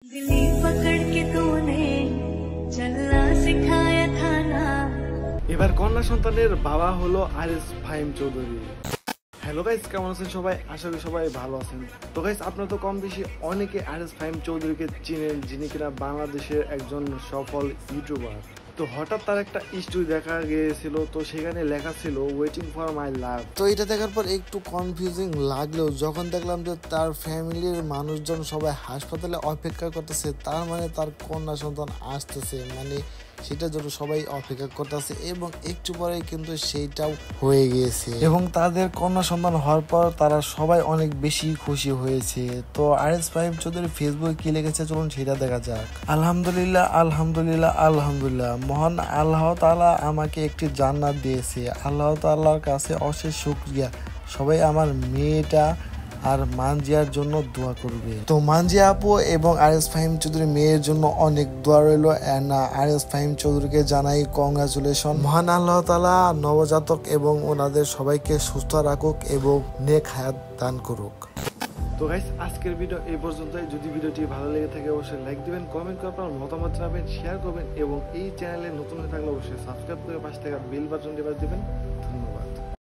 दिल्ली पकड़ के तूने चलना सिखाया था ना। এবার কন্যা সন্তানের বাবা হলো আরিস ফাহিম চৌধুরী। হ্যালো গাইস, কেমন আছেন সবাই? আশা করি সবাই ভালো আছেন। তো গাইস, আপনারা তো কম বেশি অনেকে আরিস ফাহিম চৌধুরীকে চিনেন, যিনি কিনা বাংলাদেশের একজন সফল ইউটিউবার। তো হঠাৎ তার একটা স্টোরি দেখা গিয়েছিল, তো সেখানে লেখা ছিল ওয়েটিং ফর মাই লাভ। তো এটা দেখার পর একটু কনফিউজিং লাগলেও যখন দেখলাম যে তার ফ্যামিলির মানুষজন সবাই হাসপাতালে অপেক্ষা করতেছে, তার মানে তার কন্যা সন্তান আসতেছে, মানে সেটার জন্য সবাই অপেক্ষা করতেছে এবং একটু পরে কিন্তু সেইটাও হয়ে গিয়েছে এবং তাদের কন্যা সন্তান হওয়ার পর তারা সবাই অনেক বেশি খুশি হয়েছে। তো আরিস ফাহিম চৌধুরী ফেসবুকে কি লিখেছে চলুন সেটা দেখা যাক। আলহামদুলিল্লাহ আলহামদুলিল্লাহ আলহামদুলিল্লাহ, মহান আল্লাহ তাআলা আমাকে একটি জান্নাত দিয়েছে। আল্লাহ তাআলার কাছে অশেষ শুকরিয়া। সবাই আমার মেয়েটা আর মানজিয়ার জন্য দোয়া করবে। তো মানজিয়া আপু এবং আরিস ফাহিম চৌধুরী মেয়ের জন্য অনেক দোয়া রইল। আরিস ফাহিম চৌধুরীকে জানাই কংগ্রাচুলেশন। মহান আল্লাহ তাআলা নবজাতক এবং ওনাদের সবাইকে সুস্থ রাখুক এবং নেক হায়াত দান করুক। তো গাইস, আজকের ভিডিও এই পর্যন্তই। যদি ভিডিওটি ভালো লেগে থাকে অবশ্যই লাইক দিবেন, কমেন্ট করে আপনার মতামত জানাবেন, শেয়ার করবেন এবং এই চ্যানেলে নতুন হয়ে থাকলে অবশ্যই সাবস্ক্রাইব করে পাশে থাকা বেল বাটনটি বাজিয়ে দিবেন। ধন্যবাদ।